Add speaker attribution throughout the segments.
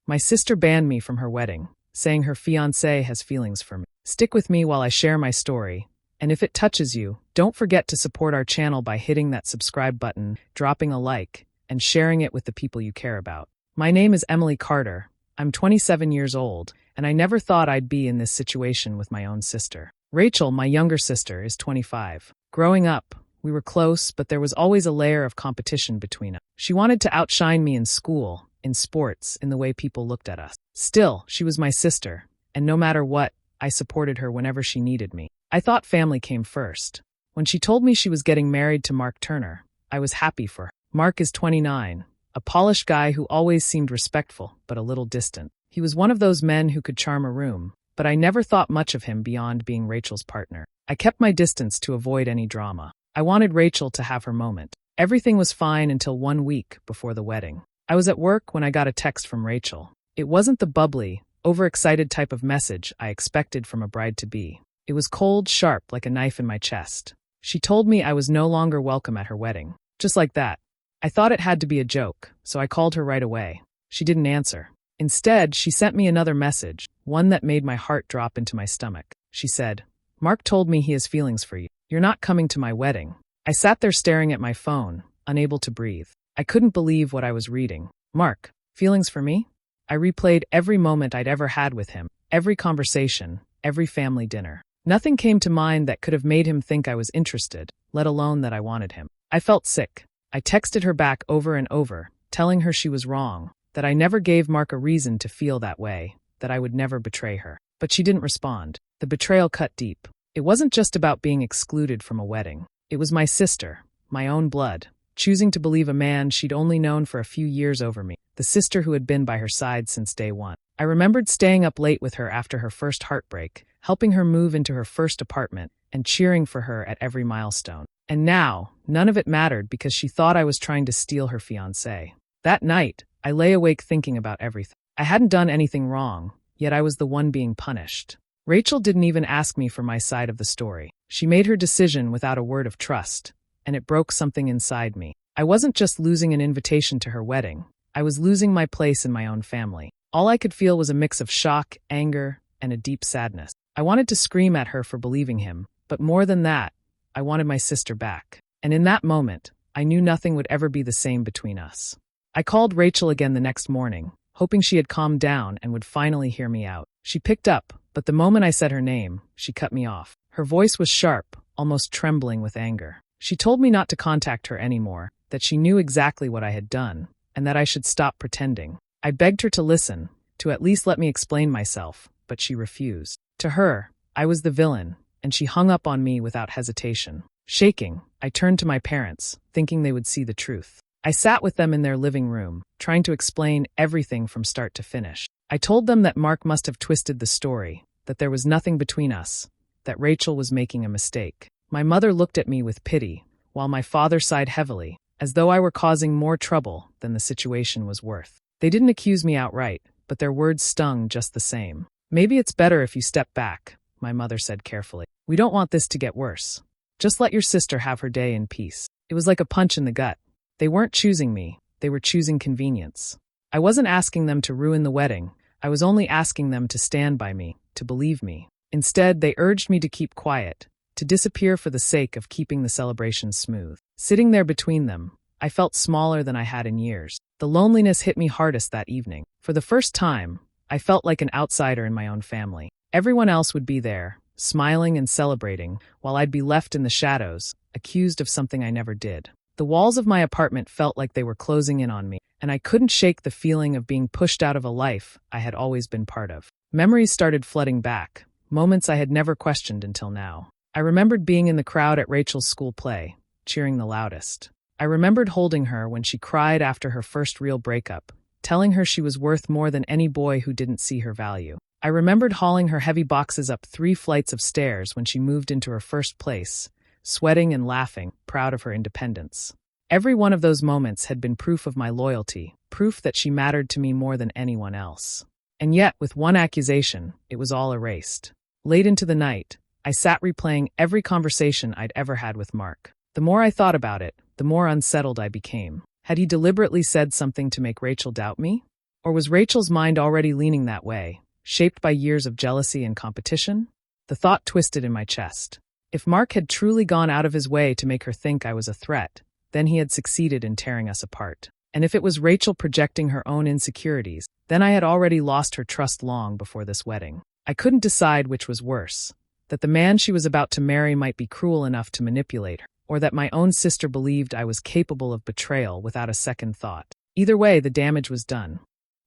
Speaker 1: My sister banned me from her wedding, saying her fiancé has feelings for me. Stick with me while I share my story, and if it touches you, don't forget to support our channel by hitting that subscribe button, dropping a like, and sharing it with the people you care about. My name is Emily Carter. I'm 27 years old, and I never thought I'd be in this situation with my own sister. Rachel, my younger sister, is 25. Growing up, we were close, but there was always a layer of competition between us. She wanted to outshine me in school, in sports, in the way people looked at us. Still, she was my sister, and no matter what, I supported her whenever she needed me. I thought family came first. When she told me she was getting married to Mark Turner, I was happy for her. Mark is 29, a polished guy who always seemed respectful, but a little distant. He was one of those men who could charm a room, but I never thought much of him beyond being Rachel's partner. I kept my distance to avoid any drama. I wanted Rachel to have her moment. Everything was fine until 1 week before the wedding. I was at work when I got a text from Rachel. It wasn't the bubbly, overexcited type of message I expected from a bride-to-be. It was cold, sharp, like a knife in my chest. She told me I was no longer welcome at her wedding. Just like that. I thought it had to be a joke, so I called her right away. She didn't answer. Instead, she sent me another message, one that made my heart drop into my stomach. She said, "Mark told me he has feelings for you. You're not coming to my wedding." I sat there staring at my phone, unable to breathe. I couldn't believe what I was reading. Mark, feelings for me? I replayed every moment I'd ever had with him, every conversation, every family dinner. Nothing came to mind that could have made him think I was interested, let alone that I wanted him. I felt sick. I texted her back over and over, telling her she was wrong, that I never gave Mark a reason to feel that way, that I would never betray her. But she didn't respond. The betrayal cut deep. It wasn't just about being excluded from a wedding. It was my sister, my own blood, choosing to believe a man she'd only known for a few years over me, the sister who had been by her side since day one. I remembered staying up late with her after her first heartbreak, helping her move into her first apartment, and cheering for her at every milestone. And now, none of it mattered because she thought I was trying to steal her fiancé. That night, I lay awake thinking about everything. I hadn't done anything wrong, yet I was the one being punished. Rachel didn't even ask me for my side of the story. She made her decision without a word of trust, and it broke something inside me. I wasn't just losing an invitation to her wedding. I was losing my place in my own family. All I could feel was a mix of shock, anger, and a deep sadness. I wanted to scream at her for believing him, but more than that, I wanted my sister back. And in that moment, I knew nothing would ever be the same between us. I called Rachel again the next morning, hoping she had calmed down and would finally hear me out. She picked up, but the moment I said her name, she cut me off. Her voice was sharp, almost trembling with anger. She told me not to contact her anymore, that she knew exactly what I had done, and that I should stop pretending. I begged her to listen, to at least let me explain myself, but she refused. To her, I was the villain, and she hung up on me without hesitation. Shaking, I turned to my parents, thinking they would see the truth. I sat with them in their living room, trying to explain everything from start to finish. I told them that Mark must have twisted the story, that there was nothing between us, that Rachel was making a mistake. My mother looked at me with pity, while my father sighed heavily, as though I were causing more trouble than the situation was worth. They didn't accuse me outright, but their words stung just the same. "Maybe it's better if you step back," my mother said carefully. "We don't want this to get worse. Just let your sister have her day in peace." It was like a punch in the gut. They weren't choosing me, they were choosing convenience. I wasn't asking them to ruin the wedding, I was only asking them to stand by me, to believe me. Instead, they urged me to keep quiet, to disappear for the sake of keeping the celebration smooth. Sitting there between them, I felt smaller than I had in years. The loneliness hit me hardest that evening. For the first time, I felt like an outsider in my own family. Everyone else would be there, smiling and celebrating, while I'd be left in the shadows, accused of something I never did. The walls of my apartment felt like they were closing in on me, and I couldn't shake the feeling of being pushed out of a life I had always been part of. Memories started flooding back, moments I had never questioned until now. I remembered being in the crowd at Rachel's school play, cheering the loudest. I remembered holding her when she cried after her first real breakup, telling her she was worth more than any boy who didn't see her value. I remembered hauling her heavy boxes up 3 flights of stairs when she moved into her first place, sweating and laughing, proud of her independence. Every one of those moments had been proof of my loyalty, proof that she mattered to me more than anyone else. And yet, with one accusation, it was all erased. Late into the night, I sat replaying every conversation I'd ever had with Mark. The more I thought about it, the more unsettled I became. Had he deliberately said something to make Rachel doubt me? Or was Rachel's mind already leaning that way, shaped by years of jealousy and competition? The thought twisted in my chest. If Mark had truly gone out of his way to make her think I was a threat, then he had succeeded in tearing us apart. And if it was Rachel projecting her own insecurities, then I had already lost her trust long before this wedding. I couldn't decide which was worse, that the man she was about to marry might be cruel enough to manipulate her, or that my own sister believed I was capable of betrayal without a second thought. Either way, the damage was done.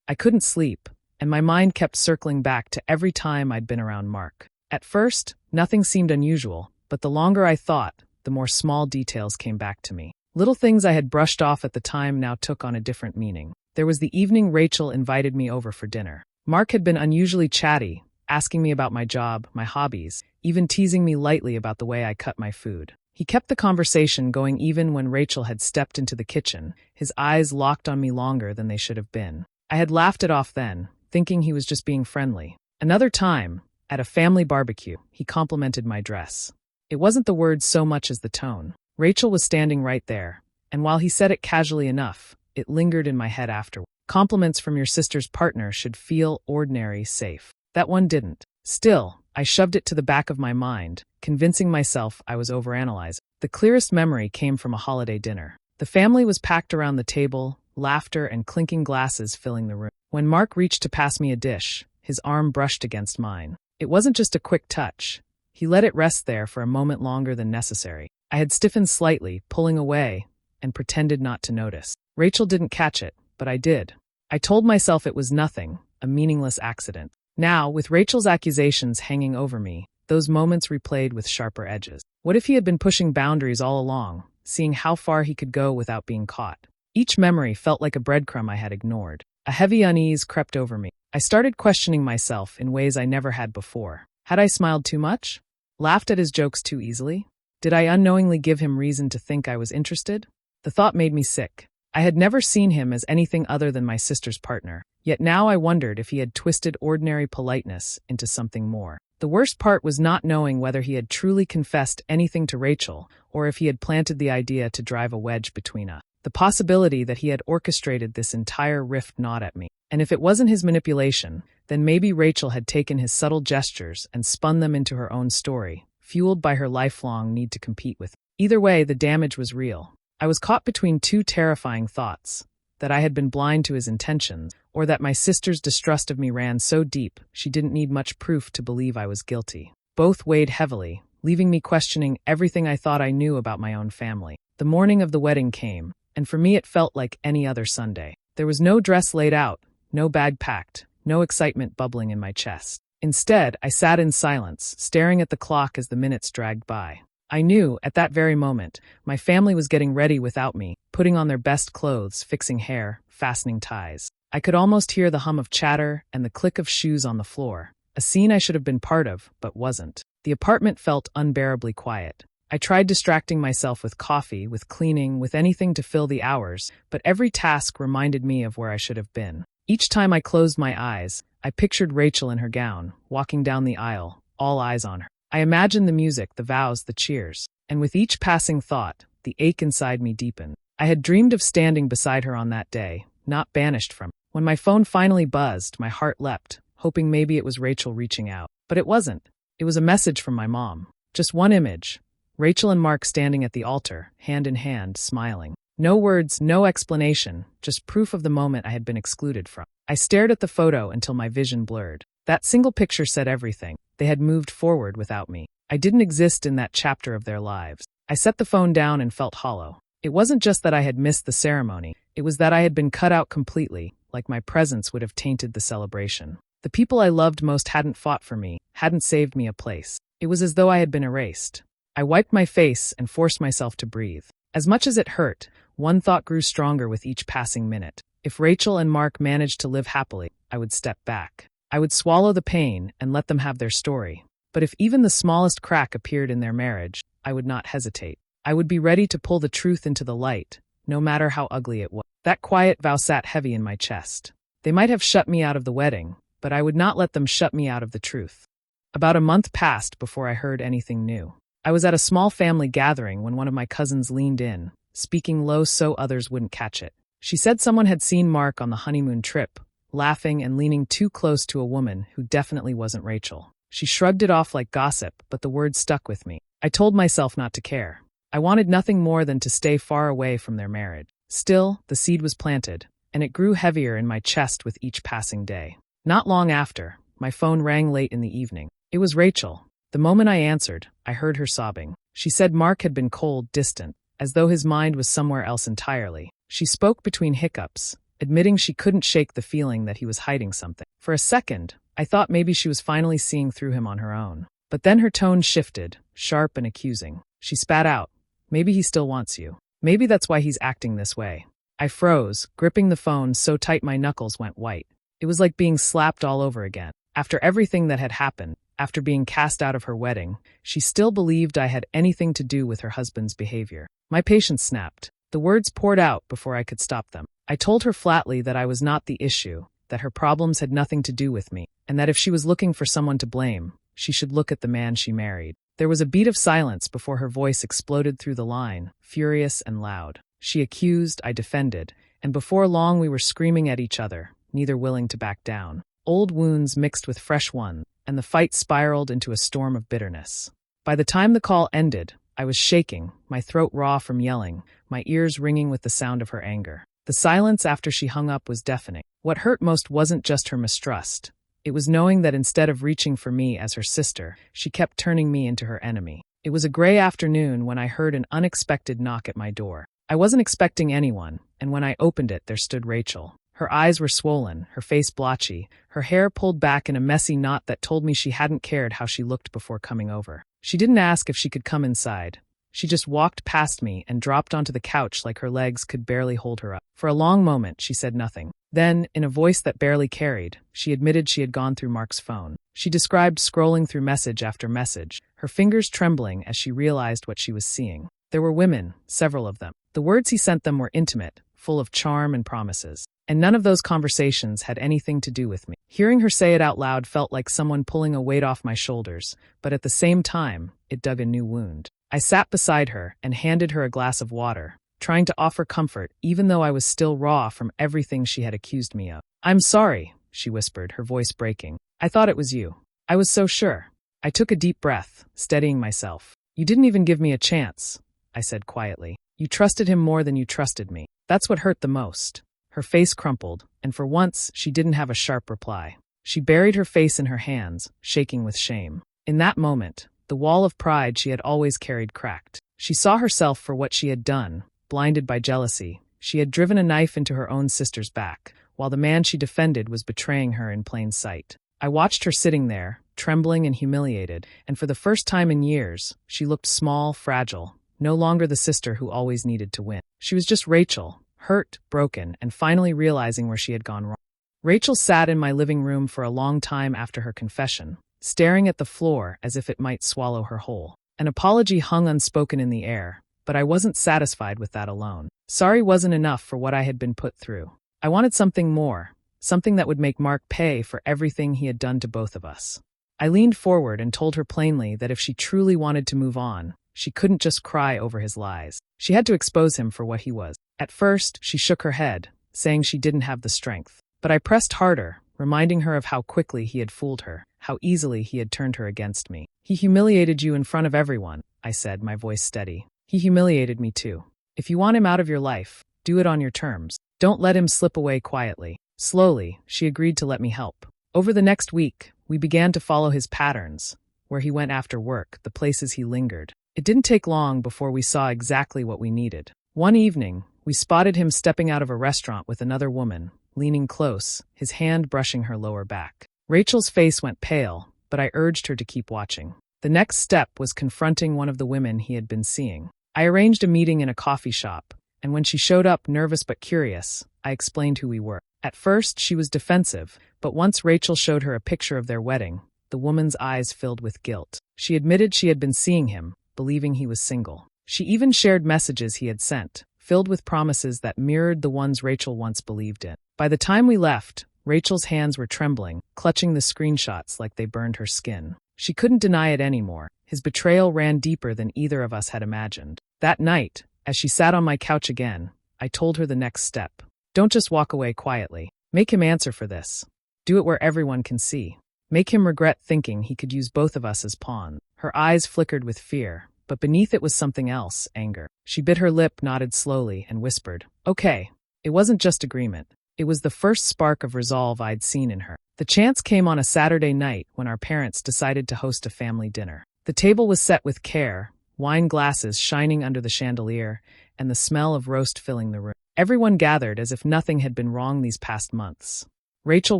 Speaker 1: I couldn't sleep, and my mind kept circling back to every time I'd been around Mark. At first, nothing seemed unusual, but the longer I thought, the more small details came back to me. Little things I had brushed off at the time now took on a different meaning. There was the evening Rachel invited me over for dinner. Mark had been unusually chatty, asking me about my job, my hobbies, even teasing me lightly about the way I cut my food. He kept the conversation going even when Rachel had stepped into the kitchen, his eyes locked on me longer than they should have been. I had laughed it off then, thinking he was just being friendly. Another time, at a family barbecue, he complimented my dress. It wasn't the words so much as the tone. Rachel was standing right there, and while he said it casually enough, it lingered in my head afterward. Compliments from your sister's partner should feel ordinary, safe. That one didn't. Still, I shoved it to the back of my mind, convincing myself I was overanalyzing. The clearest memory came from a holiday dinner. The family was packed around the table, laughter and clinking glasses filling the room. When Mark reached to pass me a dish, his arm brushed against mine. It wasn't just a quick touch. He let it rest there for a moment longer than necessary. I had stiffened slightly, pulling away, and pretended not to notice. Rachel didn't catch it, but I did. I told myself it was nothing, a meaningless accident. Now, with Rachel's accusations hanging over me, those moments replayed with sharper edges. What if he had been pushing boundaries all along, seeing how far he could go without being caught? Each memory felt like a breadcrumb I had ignored. A heavy unease crept over me. I started questioning myself in ways I never had before. Had I smiled too much? Laughed at his jokes too easily? Did I unknowingly give him reason to think I was interested? The thought made me sick. I had never seen him as anything other than my sister's partner, yet now I wondered if he had twisted ordinary politeness into something more. The worst part was not knowing whether he had truly confessed anything to Rachel, or if he had planted the idea to drive a wedge between us. The possibility that he had orchestrated this entire rift gnawed at me. And if it wasn't his manipulation, then maybe Rachel had taken his subtle gestures and spun them into her own story, fueled by her lifelong need to compete with me. Either way, the damage was real. I was caught between two terrifying thoughts: that I had been blind to his intentions, or that my sister's distrust of me ran so deep she didn't need much proof to believe I was guilty. Both weighed heavily, leaving me questioning everything I thought I knew about my own family. The morning of the wedding came, and for me it felt like any other Sunday. There was no dress laid out, no bag packed, no excitement bubbling in my chest. Instead, I sat in silence, staring at the clock as the minutes dragged by. I knew, at that very moment, my family was getting ready without me, putting on their best clothes, fixing hair, fastening ties. I could almost hear the hum of chatter and the click of shoes on the floor, a scene I should have been part of, but wasn't. The apartment felt unbearably quiet. I tried distracting myself with coffee, with cleaning, with anything to fill the hours, but every task reminded me of where I should have been. Each time I closed my eyes, I pictured Rachel in her gown, walking down the aisle, all eyes on her. I imagined the music, the vows, the cheers, and with each passing thought, the ache inside me deepened. I had dreamed of standing beside her on that day, not banished from her. When my phone finally buzzed, my heart leapt, hoping maybe it was Rachel reaching out. But it wasn't. It was a message from my mom. Just one image. Rachel and Mark standing at the altar, hand in hand, smiling. No words, no explanation, just proof of the moment I had been excluded from. I stared at the photo until my vision blurred. That single picture said everything. They had moved forward without me. I didn't exist in that chapter of their lives. I set the phone down and felt hollow. It wasn't just that I had missed the ceremony. It was that I had been cut out completely, like my presence would have tainted the celebration. The people I loved most hadn't fought for me, hadn't saved me a place. It was as though I had been erased. I wiped my face and forced myself to breathe. As much as it hurt, one thought grew stronger with each passing minute. If Rachel and Mark managed to live happily, I would step back. I would swallow the pain and let them have their story. But if even the smallest crack appeared in their marriage, I would not hesitate. I would be ready to pull the truth into the light, no matter how ugly it was. That quiet vow sat heavy in my chest. They might have shut me out of the wedding, but I would not let them shut me out of the truth. About a month passed before I heard anything new. I was at a small family gathering when one of my cousins leaned in, speaking low so others wouldn't catch it. She said someone had seen Mark on the honeymoon trip, laughing and leaning too close to a woman who definitely wasn't Rachel. She shrugged it off like gossip, but the words stuck with me. I told myself not to care. I wanted nothing more than to stay far away from their marriage. Still, the seed was planted, and it grew heavier in my chest with each passing day. Not long after, my phone rang late in the evening. It was Rachel. The moment I answered, I heard her sobbing. She said Mark had been cold, distant, as though his mind was somewhere else entirely. She spoke between hiccups, admitting she couldn't shake the feeling that he was hiding something. For a second, I thought maybe she was finally seeing through him on her own. But then her tone shifted, sharp and accusing. She spat out, "Maybe he still wants you. Maybe that's why he's acting this way." I froze, gripping the phone so tight my knuckles went white. It was like being slapped all over again. After everything that had happened, after being cast out of her wedding, she still believed I had anything to do with her husband's behavior. My patience snapped. The words poured out before I could stop them. I told her flatly that I was not the issue, that her problems had nothing to do with me, and that if she was looking for someone to blame, she should look at the man she married. There was a beat of silence before her voice exploded through the line, furious and loud. She accused, I defended, and before long we were screaming at each other, neither willing to back down. Old wounds mixed with fresh ones, and the fight spiraled into a storm of bitterness. By the time the call ended, I was shaking, my throat raw from yelling, my ears ringing with the sound of her anger. The silence after she hung up was deafening. What hurt most wasn't just her mistrust. It was knowing that instead of reaching for me as her sister, she kept turning me into her enemy. It was a gray afternoon when I heard an unexpected knock at my door. I wasn't expecting anyone, and when I opened it, there stood Rachel. Her eyes were swollen, her face blotchy, her hair pulled back in a messy knot that told me she hadn't cared how she looked before coming over. She didn't ask if she could come inside. She just walked past me and dropped onto the couch like her legs could barely hold her up. For a long moment, she said nothing. Then, in a voice that barely carried, she admitted she had gone through Mark's phone. She described scrolling through message after message, her fingers trembling as she realized what she was seeing. There were women, several of them. The words he sent them were intimate, full of charm and promises. And none of those conversations had anything to do with me. Hearing her say it out loud felt like someone pulling a weight off my shoulders, but at the same time, it dug a new wound. I sat beside her and handed her a glass of water, trying to offer comfort even though I was still raw from everything she had accused me of. "I'm sorry," she whispered, her voice breaking. "I thought it was you. I was so sure." I took a deep breath, steadying myself. "You didn't even give me a chance," I said quietly. "You trusted him more than you trusted me. That's what hurt the most." Her face crumpled, and for once, she didn't have a sharp reply. She buried her face in her hands, shaking with shame. In that moment, the wall of pride she had always carried cracked. She saw herself for what she had done, blinded by jealousy. She had driven a knife into her own sister's back, while the man she defended was betraying her in plain sight. I watched her sitting there, trembling and humiliated, and for the first time in years, she looked small, fragile, no longer the sister who always needed to win. She was just Rachel, hurt, broken, and finally realizing where she had gone wrong. Rachel sat in my living room for a long time after her confession, staring at the floor as if it might swallow her whole. An apology hung unspoken in the air, but I wasn't satisfied with that alone. Sorry wasn't enough for what I had been put through. I wanted something more, something that would make Mark pay for everything he had done to both of us. I leaned forward and told her plainly that if she truly wanted to move on, she couldn't just cry over his lies. She had to expose him for what he was. At first, she shook her head, saying she didn't have the strength. But I pressed harder, reminding her of how quickly he had fooled her, how easily he had turned her against me. "He humiliated you in front of everyone," I said, my voice steady. "He humiliated me too. If you want him out of your life, do it on your terms. Don't let him slip away quietly." Slowly, she agreed to let me help. Over the next week, we began to follow his patterns, where he went after work, the places he lingered. It didn't take long before we saw exactly what we needed. One evening, we spotted him stepping out of a restaurant with another woman, leaning close, his hand brushing her lower back. Rachel's face went pale, but I urged her to keep watching. The next step was confronting one of the women he had been seeing. I arranged a meeting in a coffee shop, and when she showed up nervous but curious, I explained who we were. At first, she was defensive, but once Rachel showed her a picture of their wedding, the woman's eyes filled with guilt. She admitted she had been seeing him, believing he was single. She even shared messages he had sent, filled with promises that mirrored the ones Rachel once believed in. By the time we left, Rachel's hands were trembling, clutching the screenshots like they burned her skin. She couldn't deny it anymore. His betrayal ran deeper than either of us had imagined. That night, as she sat on my couch again, I told her the next step. Don't just walk away quietly. Make him answer for this. Do it where everyone can see. Make him regret thinking he could use both of us as pawns. Her eyes flickered with fear, but beneath it was something else, anger. She bit her lip, nodded slowly, and whispered, "Okay." It wasn't just agreement. It was the first spark of resolve I'd seen in her. The chance came on a Saturday night when our parents decided to host a family dinner. The table was set with care, wine glasses shining under the chandelier, and the smell of roast filling the room. Everyone gathered as if nothing had been wrong these past months. Rachel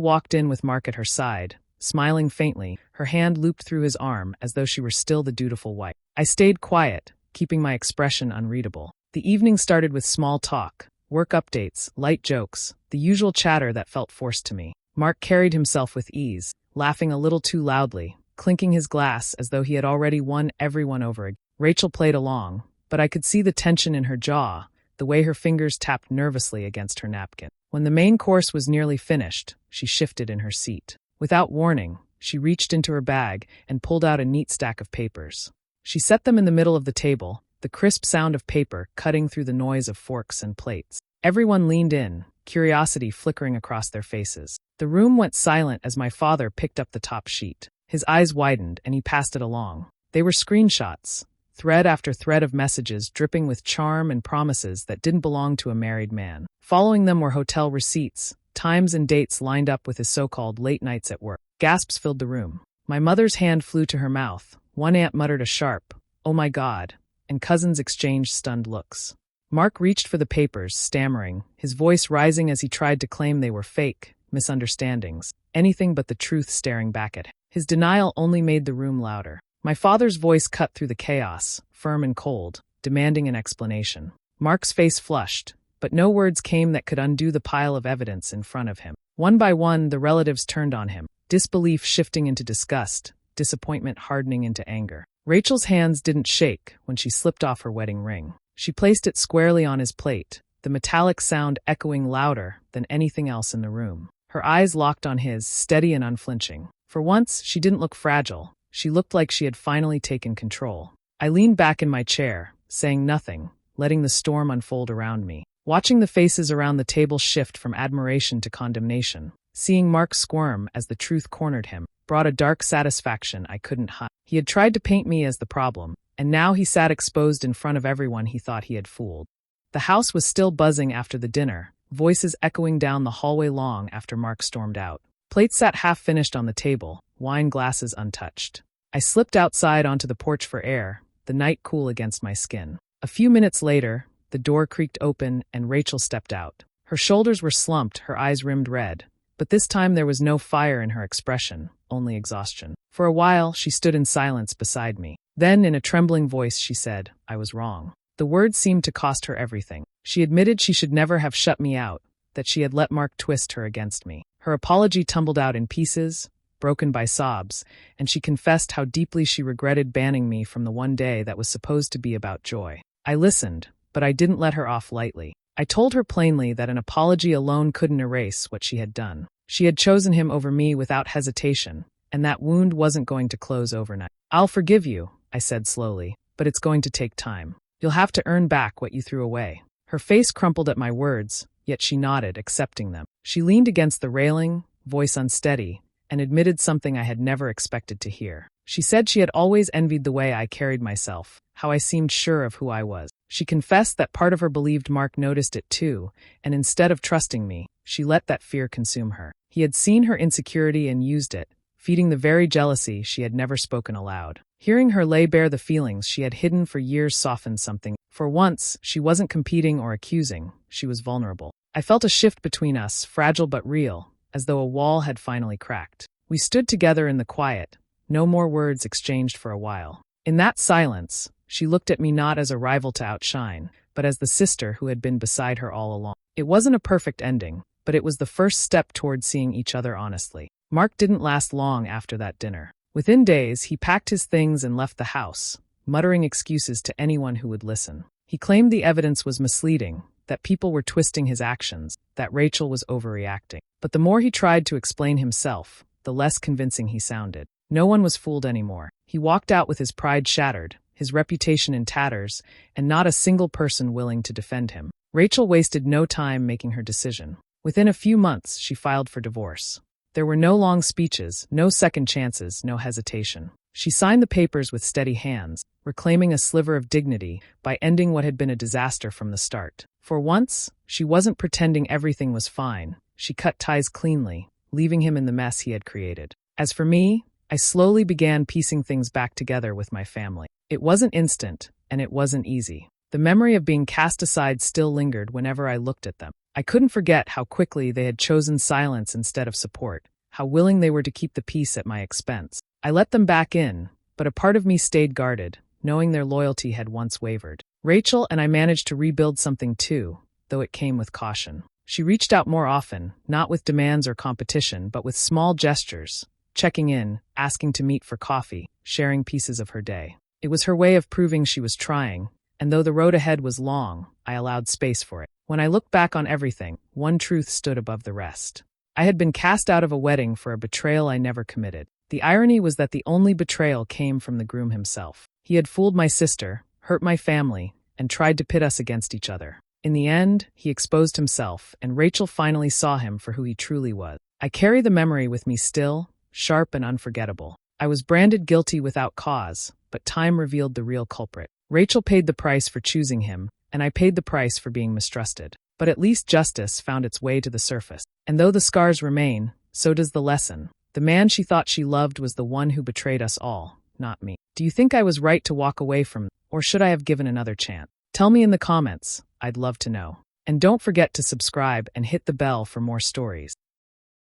Speaker 1: walked in with Mark at her side, smiling faintly, her hand looped through his arm as though she were still the dutiful wife. I stayed quiet, keeping my expression unreadable. The evening started with small talk, work updates, light jokes, the usual chatter that felt forced to me. Mark carried himself with ease, laughing a little too loudly, clinking his glass as though he had already won everyone over again. Rachel played along, but I could see the tension in her jaw, the way her fingers tapped nervously against her napkin. When the main course was nearly finished, she shifted in her seat. Without warning, she reached into her bag and pulled out a neat stack of papers. She set them in the middle of the table, the crisp sound of paper cutting through the noise of forks and plates. Everyone leaned in, curiosity flickering across their faces. The room went silent as my father picked up the top sheet. His eyes widened and he passed it along. They were screenshots, thread after thread of messages dripping with charm and promises that didn't belong to a married man. Following them were hotel receipts, times and dates lined up with his so-called late nights at work. Gasps filled the room. My mother's hand flew to her mouth. One aunt muttered a sharp, "Oh my God," and cousins exchanged stunned looks. Mark reached for the papers, stammering, his voice rising as he tried to claim they were fake, misunderstandings, anything but the truth staring back at him. His denial only made the room louder. My father's voice cut through the chaos, firm and cold, demanding an explanation. Mark's face flushed, but no words came that could undo the pile of evidence in front of him. One by one, the relatives turned on him, disbelief shifting into disgust, disappointment hardening into anger. Rachel's hands didn't shake when she slipped off her wedding ring. She placed it squarely on his plate, the metallic sound echoing louder than anything else in the room. Her eyes locked on his, steady and unflinching. For once, she didn't look fragile. She looked like she had finally taken control. I leaned back in my chair, saying nothing, letting the storm unfold around me. Watching the faces around the table shift from admiration to condemnation, seeing Mark squirm as the truth cornered him, brought a dark satisfaction I couldn't hide. He had tried to paint me as the problem, and now he sat exposed in front of everyone he thought he had fooled. The house was still buzzing after the dinner, voices echoing down the hallway long after Mark stormed out. Plates sat half-finished on the table, wine glasses untouched. I slipped outside onto the porch for air, the night cool against my skin. A few minutes later, the door creaked open and Rachel stepped out. Her shoulders were slumped, her eyes rimmed red, but this time there was no fire in her expression, only exhaustion. For a while, she stood in silence beside me. Then, in a trembling voice, she said, "I was wrong." The words seemed to cost her everything. She admitted she should never have shut me out, that she had let Mark twist her against me. Her apology tumbled out in pieces, broken by sobs, and she confessed how deeply she regretted banning me from the one day that was supposed to be about joy. I listened, but I didn't let her off lightly. I told her plainly that an apology alone couldn't erase what she had done. She had chosen him over me without hesitation, and that wound wasn't going to close overnight. "I'll forgive you," I said slowly, "but it's going to take time. You'll have to earn back what you threw away." Her face crumpled at my words, yet she nodded, accepting them. She leaned against the railing, voice unsteady, and admitted something I had never expected to hear. She said she had always envied the way I carried myself, how I seemed sure of who I was. She confessed that part of her believed Mark noticed it too, and instead of trusting me, she let that fear consume her. He had seen her insecurity and used it, feeding the very jealousy she had never spoken aloud. Hearing her lay bare the feelings she had hidden for years softened something. For once, she wasn't competing or accusing, she was vulnerable. I felt a shift between us, fragile but real, as though a wall had finally cracked. We stood together in the quiet, no more words exchanged for a while. In that silence, she looked at me not as a rival to outshine, but as the sister who had been beside her all along. It wasn't a perfect ending, but it was the first step toward seeing each other honestly. Mark didn't last long after that dinner. Within days, he packed his things and left the house, muttering excuses to anyone who would listen. He claimed the evidence was misleading, that people were twisting his actions, that Rachel was overreacting. But the more he tried to explain himself, the less convincing he sounded. No one was fooled anymore. He walked out with his pride shattered, his reputation in tatters, and not a single person willing to defend him. Rachel wasted no time making her decision. Within a few months, she filed for divorce. There were no long speeches, no second chances, no hesitation. She signed the papers with steady hands, reclaiming a sliver of dignity by ending what had been a disaster from the start. For once, she wasn't pretending everything was fine. She cut ties cleanly, leaving him in the mess he had created. As for me, I slowly began piecing things back together with my family. It wasn't instant, and it wasn't easy. The memory of being cast aside still lingered whenever I looked at them. I couldn't forget how quickly they had chosen silence instead of support, how willing they were to keep the peace at my expense. I let them back in, but a part of me stayed guarded, knowing their loyalty had once wavered. Rachel and I managed to rebuild something too, though it came with caution. She reached out more often, not with demands or competition, but with small gestures, checking in, asking to meet for coffee, sharing pieces of her day. It was her way of proving she was trying, and though the road ahead was long, I allowed space for it. When I looked back on everything, one truth stood above the rest. I had been cast out of a wedding for a betrayal I never committed. The irony was that the only betrayal came from the groom himself. He had fooled my sister, hurt my family, and tried to pit us against each other. In the end, he exposed himself, and Rachel finally saw him for who he truly was. I carry the memory with me still, sharp and unforgettable. I was branded guilty without cause, but time revealed the real culprit. Rachel paid the price for choosing him, and I paid the price for being mistrusted. But at least justice found its way to the surface. And though the scars remain, so does the lesson. The man she thought she loved was the one who betrayed us all, not me. Do you think I was right to walk away from, or should I have given another chance? Tell me in the comments. I'd love to know. And don't forget to subscribe and hit the bell for more stories.